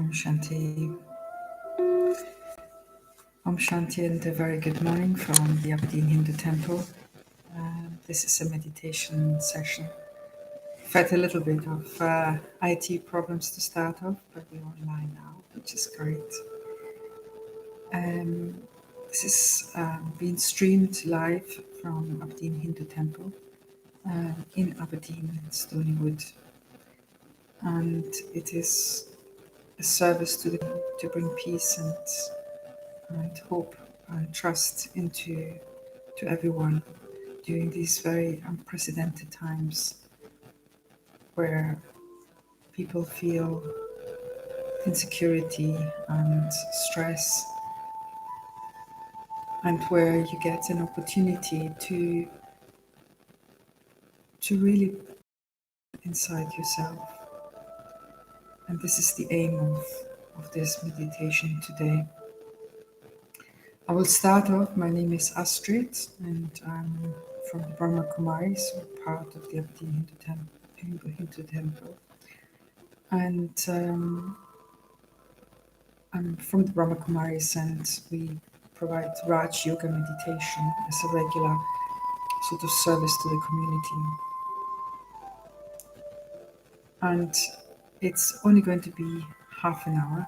Om Shanti. Om Shanti and a very good morning from the Aberdeen.Hindu Temple. This is a meditation session. We've had a little bit of IT problems to start off, but we're online now, which is great. This is being streamed live from Aberdeen.Hindu Temple in Aberdeen, Stonywood. And it is a service to bring peace and hope and trust to everyone during these very unprecedented times where people feel insecurity and stress, and where you get an opportunity to really inside yourself. And this is the aim of this meditation today. I will start off. My name is Astrid, and I'm from the Brahma Kumaris, part of the Aberdeen.Hindu Temple. And I'm from the Brahma Kumaris, and we provide Raj Yoga meditation as a regular sort of service to the community. And it's only going to be half an hour.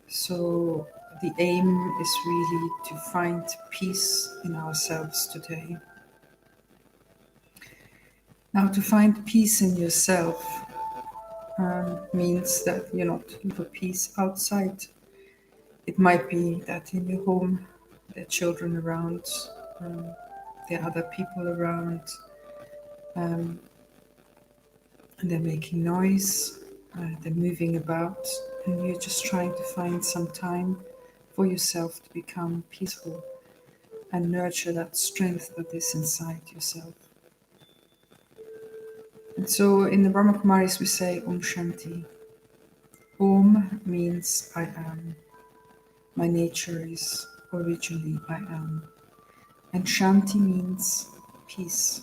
So the aim is really to find peace in ourselves today. Now, to find peace in yourself means that you're not looking for peace outside. It might be that in your home there are children around, there are other people around, and they're making noise, they're moving about, and you're just trying to find some time for yourself to become peaceful and nurture that strength that is inside yourself. And so in the Brahma Kumaris we say Om Shanti. Om means I am. My nature is originally I am. And Shanti means peace.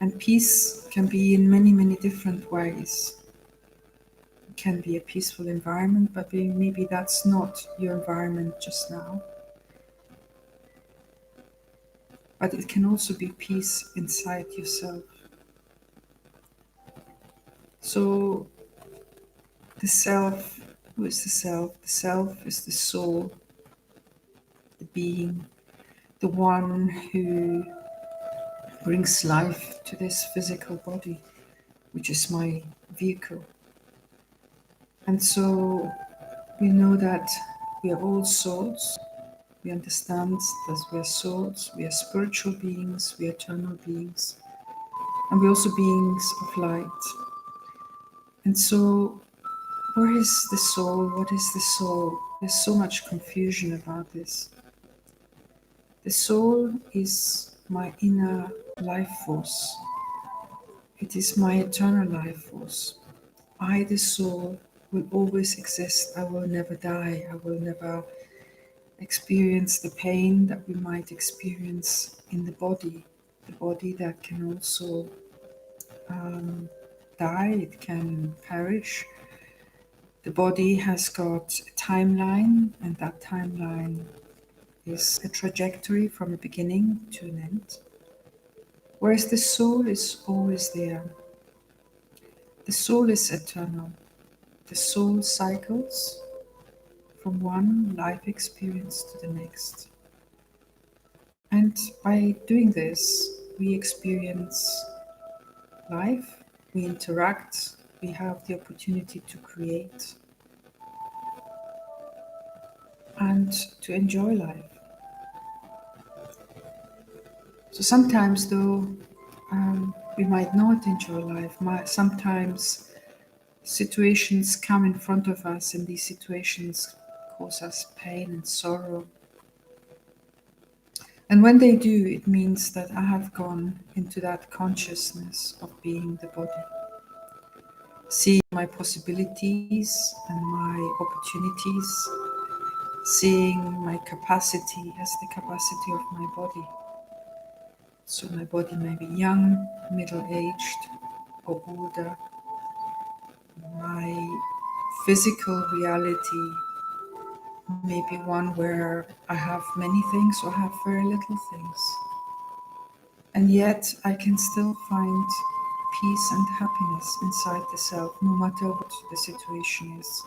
And peace can be in many, many different ways. It can be a peaceful environment, but maybe that's not your environment just now. But it can also be peace inside yourself. So the self, who is the self? The self is the soul, the being, the one who brings life to this physical body, which is my vehicle. And so we know that we are all souls. We understand that we are souls, we are spiritual beings, we are eternal beings, and we're also beings of light. And so, where is the soul? What is the soul? There's so much confusion about this. The soul is my inner life force. It is my eternal life force. I, the soul, will always exist. I will never die. I will never experience the pain that we might experience in the body that can also die, it can perish. The body has got a timeline, and that timeline is a trajectory from a beginning to an end. Whereas the soul is always there. The soul is eternal. The soul cycles from one life experience to the next. And by doing this, we experience life, we interact, we have the opportunity to create and to enjoy life. So sometimes though, we might not enjoy life. Sometimes situations come in front of us, and these situations cause us pain and sorrow. And when they do, it means that I have gone into that consciousness of being the body, seeing my possibilities and my opportunities, seeing my capacity as the capacity of my body. So my body may be young, middle-aged, or older. My physical reality may be one where I have many things or have very little things. And yet I can still find peace and happiness inside the self, no matter what the situation is.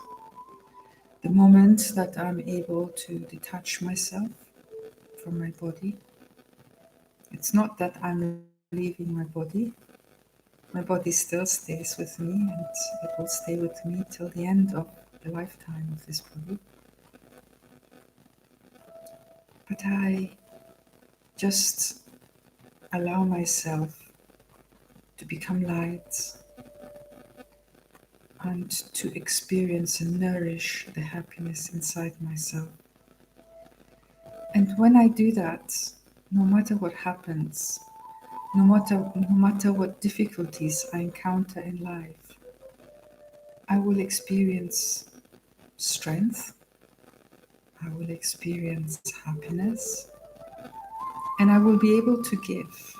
The moment that I'm able to detach myself from my body, it's not that I'm leaving my body. My body still stays with me and it will stay with me till the end of the lifetime of this body. But I just allow myself to become light and to experience and nourish the happiness inside myself. And when I do that, no matter what happens, no matter what difficulties I encounter in life, I will experience strength, I will experience happiness, and I will be able to give.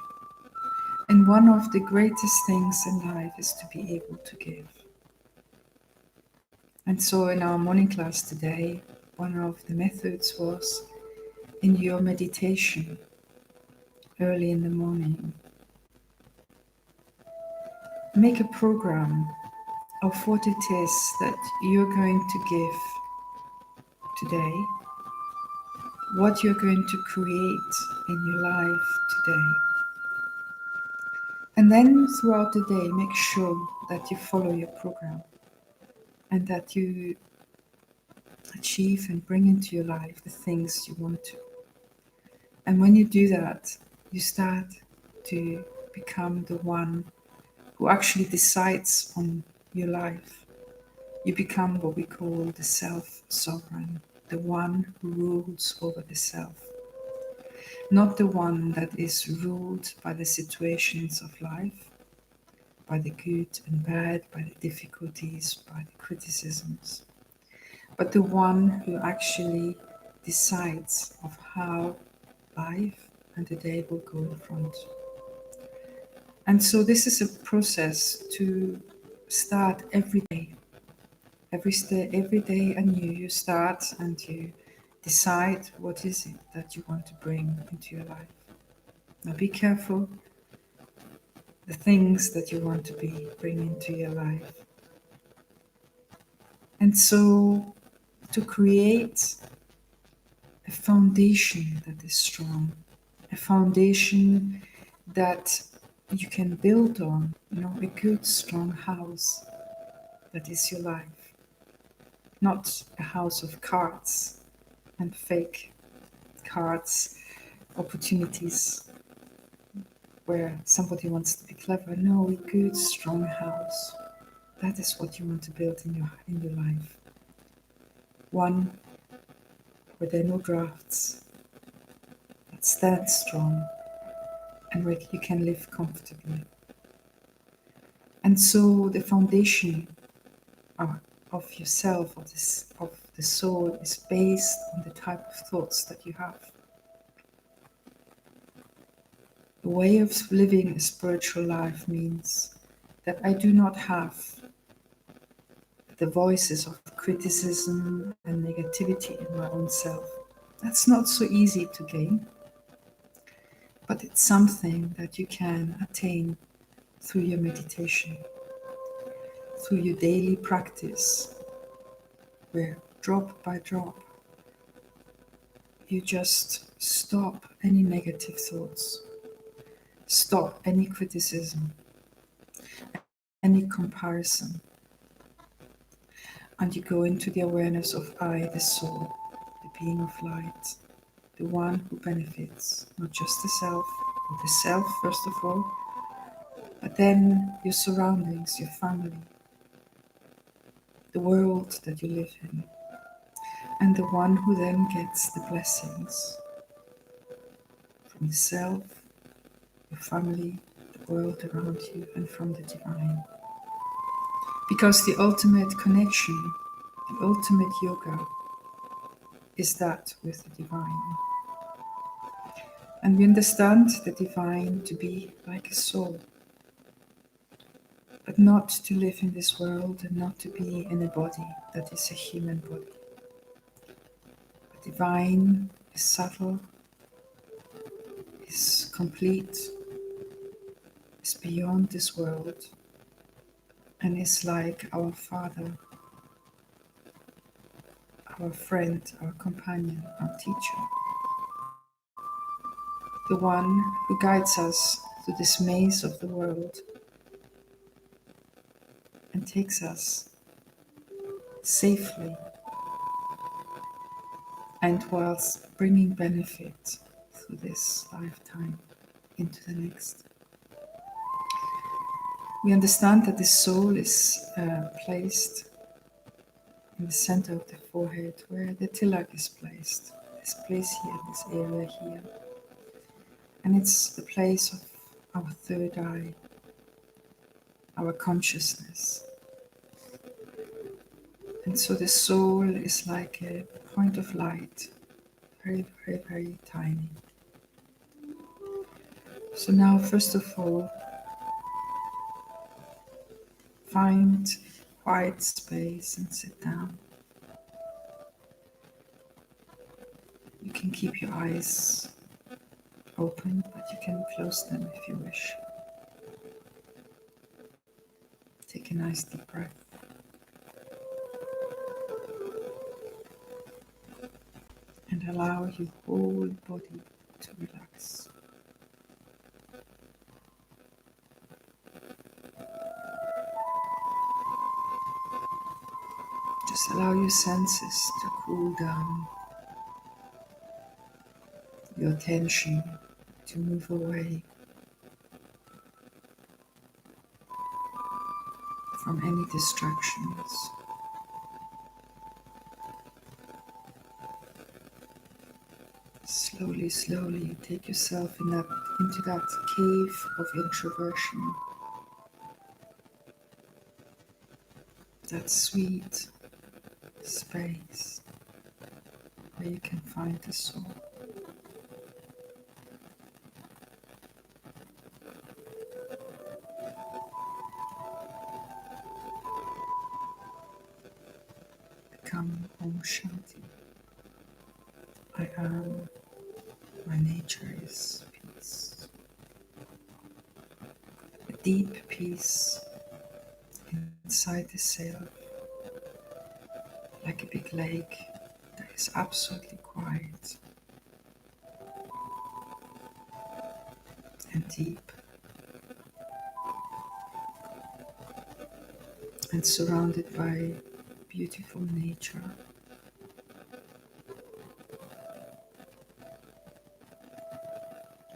And one of the greatest things in life is to be able to give. And so in our morning class today, one of the methods was in your meditation early in the morning, make a program of what it is that you're going to give today, what you're going to create in your life today. And then throughout the day, make sure that you follow your program and that you achieve and bring into your life the things you want to. And when you do that, you start to become the one who actually decides on your life. You become what we call the self-sovereign, the one who rules over the self, not the one that is ruled by the situations of life, by the good and bad, by the difficulties, by the criticisms, but the one who actually decides of how life and the day will go in front. And so this is a process to start every day. Every day anew you start and you decide what is it that you want to bring into your life. Now be careful the things that you want to bring into your life. And so to create a foundation that is strong, a foundation that you can build on, a good strong house that is your life, not a house of cards and fake cards, opportunities where somebody wants to be clever. No, a good strong house. That is what you want to build in your life. One where there are no drafts, that stands strong and where you can live comfortably. And so the foundation of yourself, of the soul, is based on the type of thoughts that you have. The way of living a spiritual life means that I do not have the voices of criticism and negativity in my own self. That's not so easy to gain, but it's something that you can attain through your meditation, through your daily practice, where drop by drop you just stop any negative thoughts, stop any criticism, any comparison, and you go into the awareness of I, the soul, the being of light, the one who benefits, not just the self, but the self first of all, but then your surroundings, your family, the world that you live in, and the one who then gets the blessings from the self, your family, the world around you, and from the divine. Because the ultimate connection, the ultimate yoga, is that with the divine. And we understand the divine to be like a soul. but not to live in this world and not to be in a body that is a human body. The divine is subtle, is complete, is beyond this world, and is like our Father, our friend, our companion, our teacher, the one who guides us through this maze of the world and takes us safely and whilst bringing benefit through this lifetime into the next. We understand that the soul is placed in the center of the forehead where the tilak is placed, this place here, this area here. And it's the place of our third eye, our consciousness. And so the soul is like a point of light, very, very, very tiny. So now, first of all, find quiet space and sit down. You can keep your eyes open, but you can close them if you wish. Take a nice deep breath. And allow your whole body to relax. Just allow your senses to cool down, your attention to move away from any distractions. Slowly, slowly take yourself into that cave of introversion, that sweet space where you can find the soul. Become Om Shanti. I am, my nature is peace. A deep peace inside the self, like a big lake that is absolutely quiet and deep and surrounded by beautiful nature.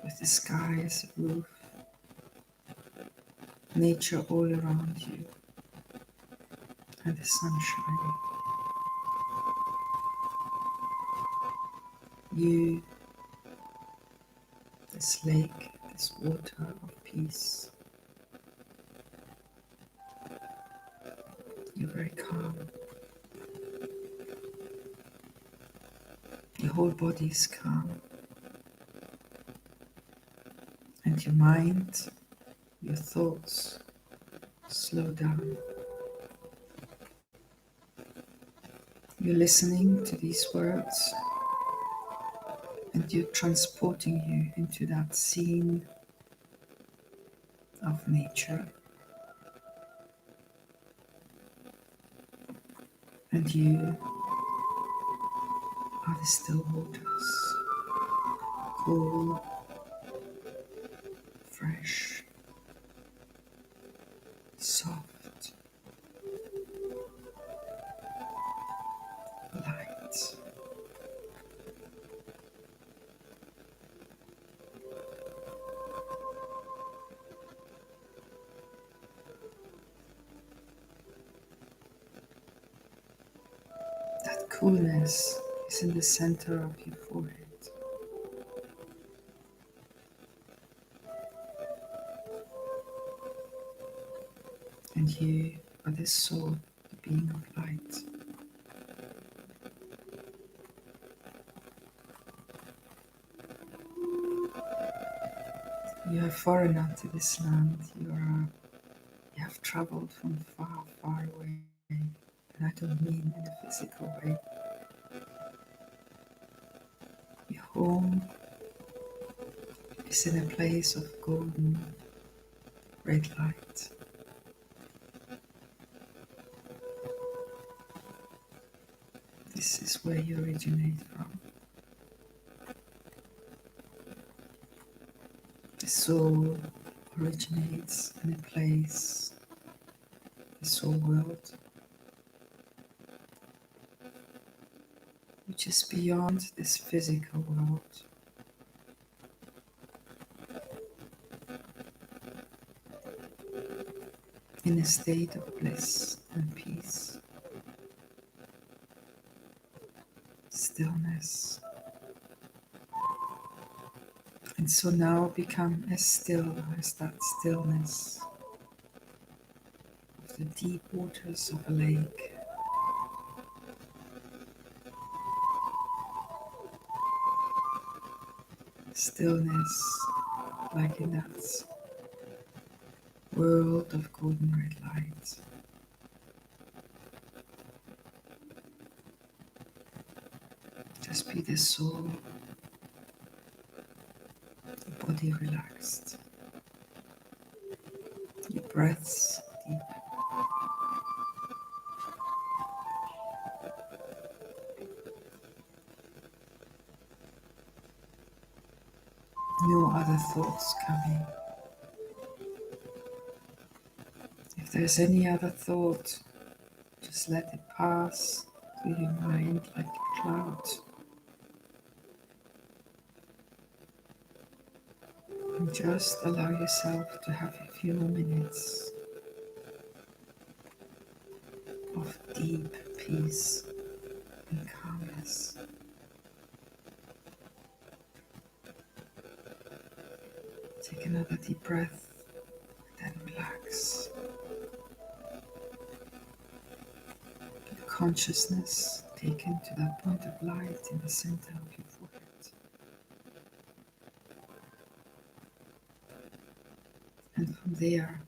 With the sky as a roof, nature all around you, and the sun shining. You, this lake, this water of peace. You're very calm. Your whole body is calm. And your mind, your thoughts slow down. You're listening to these words and you're transporting you into that scene of nature. And you are the still waters, cool, fresh, soft, light. That coolness is in the center of your forehead. And you are the soul, the being of light. You are a foreigner to this land. You are You have traveled from far, far away, and I don't mean in a physical way. Your home is in a place of golden red light. This is where you originate from. The soul originates in a place, the soul world, which is beyond this physical world. In a state of bliss and peace, stillness. And so now become as still as that stillness of the deep waters of a lake. Stillness like in that world of golden red light. Just be the soul, the body relaxed, your breaths deep. No other thoughts coming. If there's any other thought, just let it pass through your mind like a cloud. And just allow yourself to have a few more minutes of deep peace and calmness. Take another deep breath, then relax. Your consciousness taken to that point of light in the center of your forehead. And from there,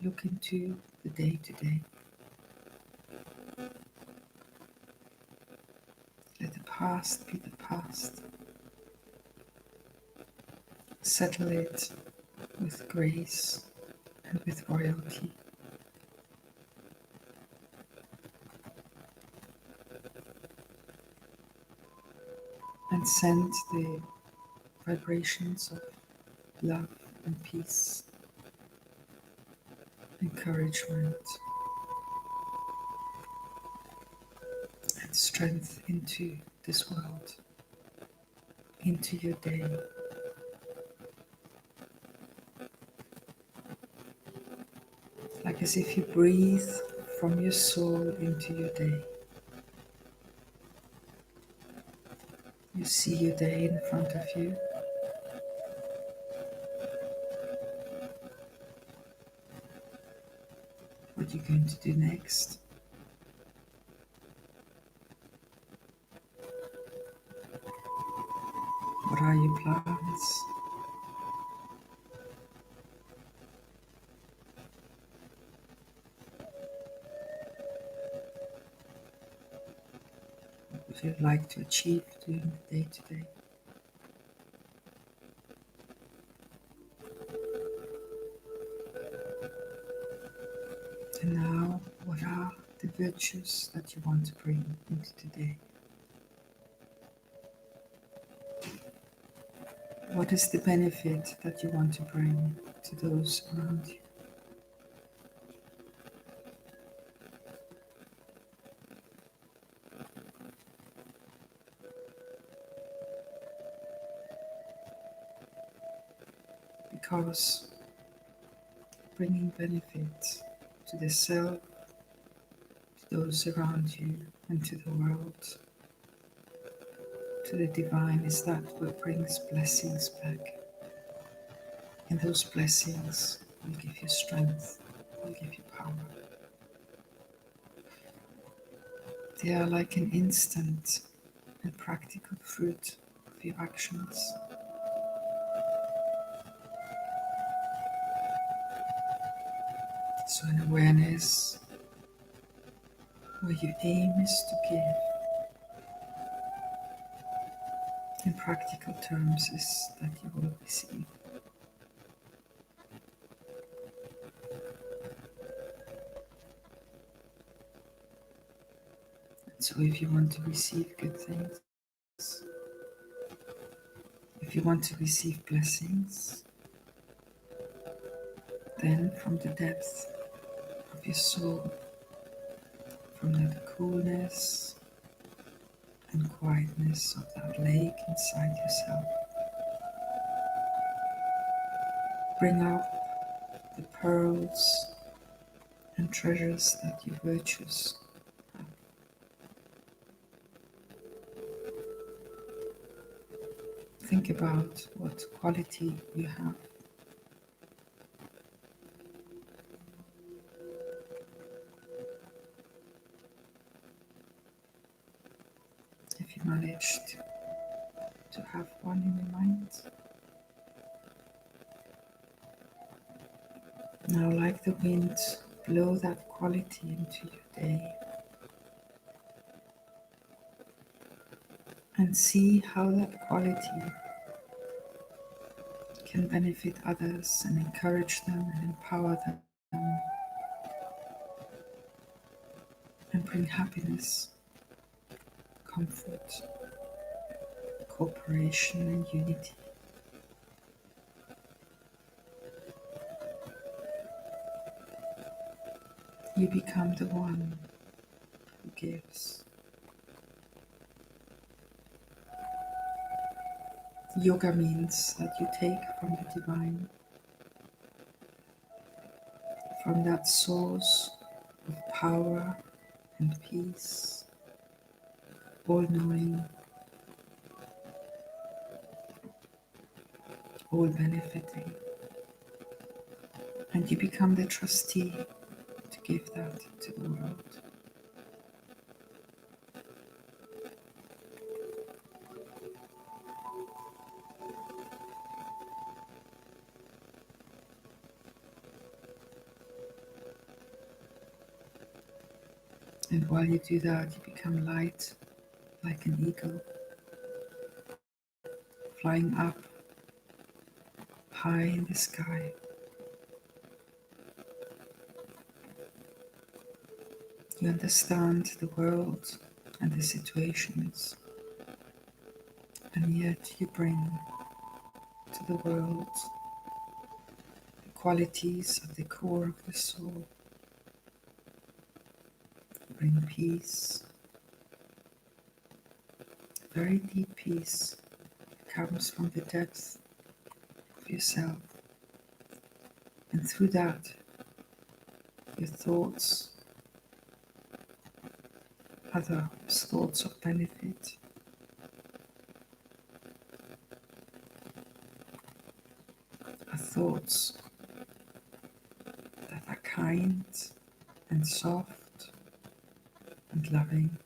look into the day to day. Let the past be the past. Settle it with grace and with royalty. And send the vibrations of love and peace, encouragement and strength into this world, into your day. Like as if you breathe from your soul into your day. You see your day in front of you. What you're going to do next. What are your plans? What would you like to achieve during the day today? And now, what are the virtues that you want to bring into today? What is the benefit that you want to bring to those around you? Because bringing benefit to the self, to those around you, and to the world, to the divine, is that what brings blessings back. And those blessings will give you strength, will give you power. They are like an instant and practical fruit of your actions. So an awareness where your aim is to give, in practical terms, is that you will receive. So if you want to receive good things, if you want to receive blessings, then from the depth of your soul, from that coolness and quietness of that lake inside yourself, bring up the pearls and treasures that your virtues have. Think about what quality you have. If you managed to have one in your mind, now like the wind, blow that quality into your day and see how that quality can benefit others and encourage them and empower them and bring happiness, comfort, cooperation, and unity. You become the one who gives. Yoga means that you take from the divine, from that source of power and peace, all knowing, all benefiting, and you become the trustee to give that to the world. And while you do that, you become light like an eagle, flying up high in the sky. You understand the world and the situations, and yet you bring to the world the qualities of the core of the soul. You bring peace, very deep peace. It comes from the depth of yourself, and through that, your thoughts are those thoughts of benefit, are thoughts that are kind and soft and loving.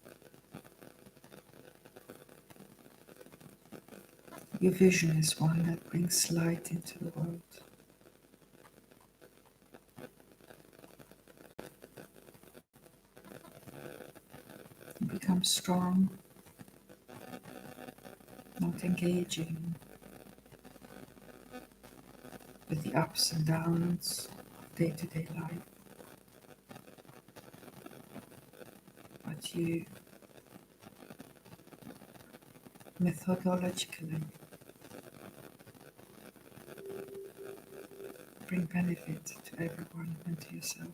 Your vision is one that brings light into the world. You become strong, not engaging with the ups and downs of day-to-day life, but you methodologically bring benefit to everyone and to yourself.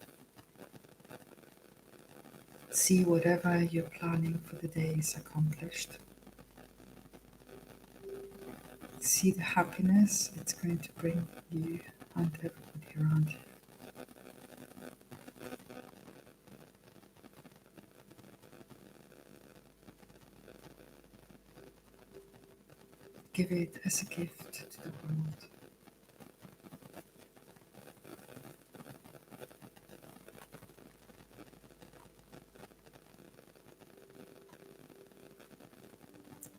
See whatever you're planning for the day is accomplished. See the happiness it's going to bring you and everybody around you. Give it as a gift to the world.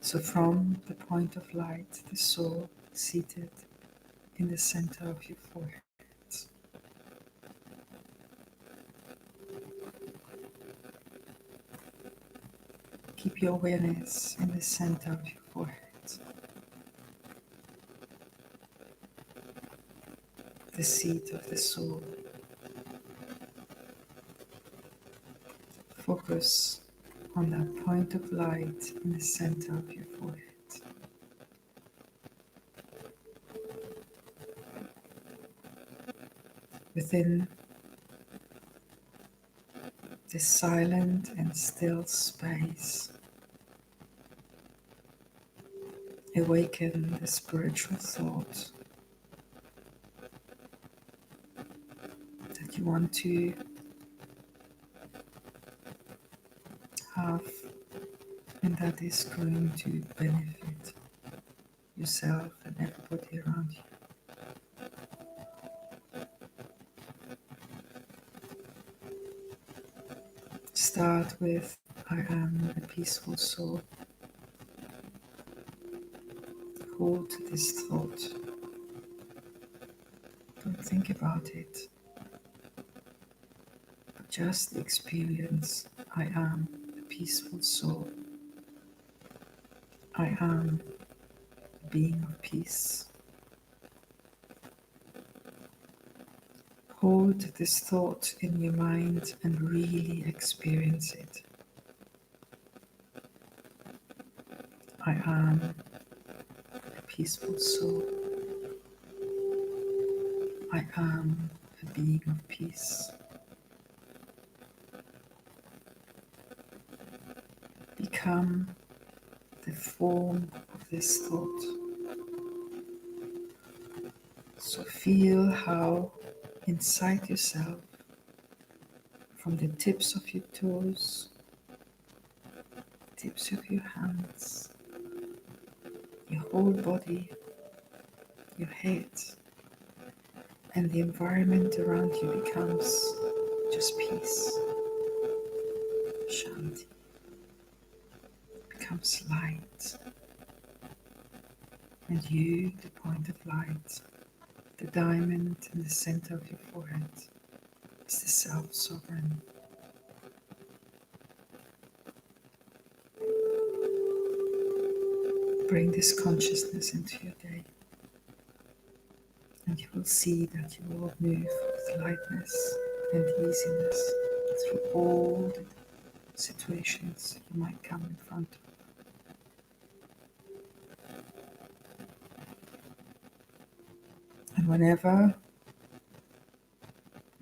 So from the point of light, the soul seated in the center of your forehead, Keep your awareness in the center of your forehead, the seat of the soul. Focus on that point of light in the center of your forehead. Within this silent and still space, awaken the spiritual thought that you want to have and that is going to benefit yourself and everybody around you. Start with I am a peaceful soul. Hold this thought. Don't think about it, but just experience I am a peaceful soul. I am a being of peace. Hold this thought in your mind and really experience it. I am a peaceful soul. I am a being of peace. Become the form of this thought. So feel how inside yourself, from the tips of your toes, tips of your hands, your whole body, your head, and the environment around you becomes just peace. Shanti becomes light, and you, the point of light, the diamond in the center of your forehead, is the self-sovereign. Bring this consciousness into your day, and you will see that you will move with lightness and easiness through all the situations you might come in front of. And whenever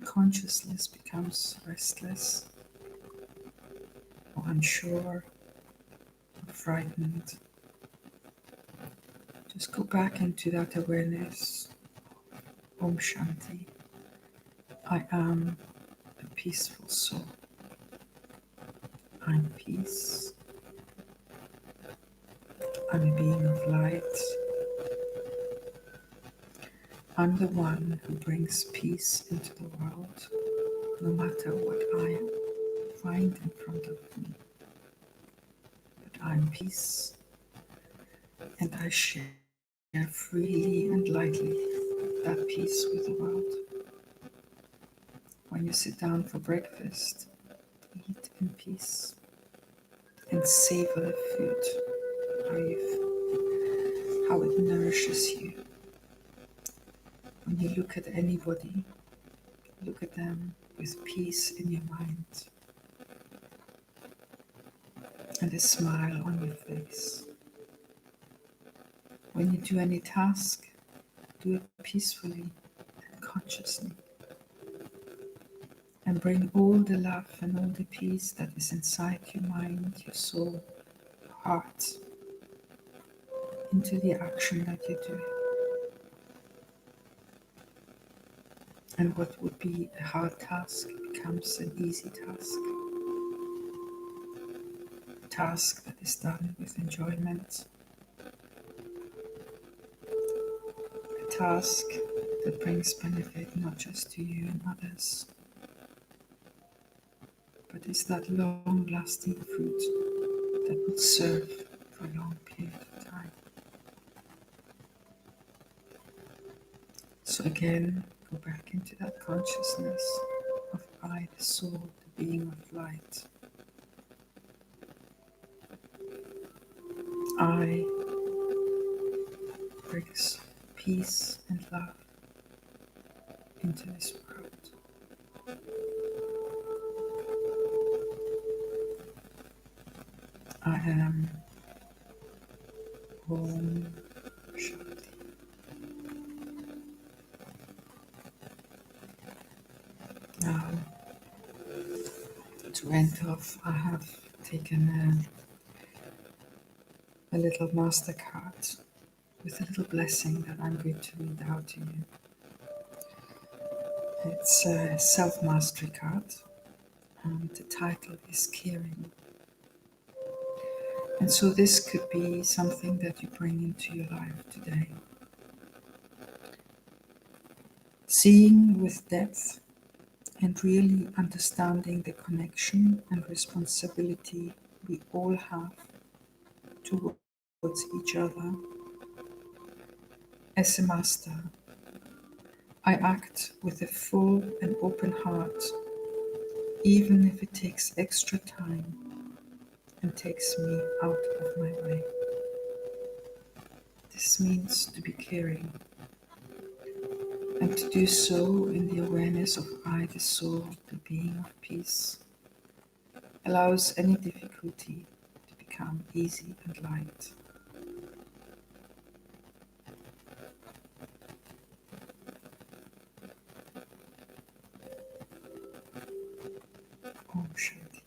consciousness becomes restless or unsure or frightened, just go back into that awareness. Om Shanti. I am a peaceful soul. I'm peace. I'm a being of light. I'm the one who brings peace into the world, no matter what I find in front of me. But I'm peace, and I share freely and lightly that peace with the world. When you sit down for breakfast, eat in peace and savor the food, how it nourishes you. When you look at anybody, look at them with peace in your mind and a smile on your face. When you do any task, do it peacefully and consciously. And bring all the love and all the peace that is inside your mind, your soul, your heart into the action that you do. And what would be a hard task becomes an easy task. A task that is done with enjoyment. A task that brings benefit not just to you and others, but is that long-lasting fruit that will serve for a long period of time. So again, go back into that consciousness of I, the soul, the being of light. I brings peace and love into this world. I am Om Shanti. Now, to end off, I have taken a little Mastercard with a little blessing that I'm going to read out to you. It's a self-mastery card, and the title is Caring. And so this could be something that you bring into your life today. Seeing with depth and really understanding the connection and responsibility we all have towards each other. As a master, I act with a full and open heart, even if it takes extra time and takes me out of my way. This means to be caring, and to do so in the awareness of I, the soul, the being of peace, allows any difficulty to become easy and light. Om Shanti.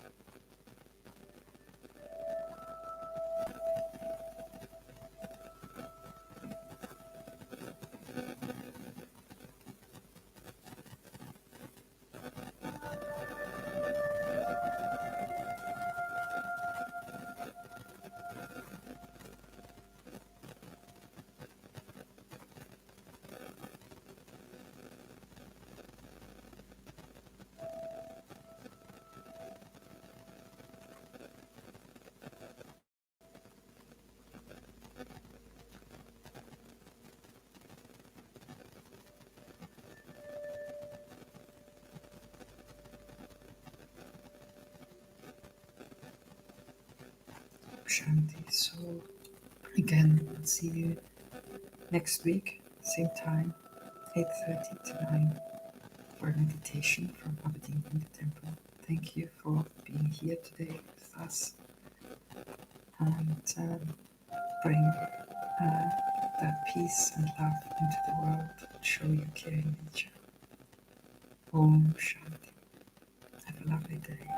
Shanti. So again, I'll see you next week, same time, 8:30 to 9, for a meditation from Aberdeen.Hindu Temple. Thank you for being here today with us, and bring that peace and love into the world. Show your caring nature. Om Shanti. Have a lovely day.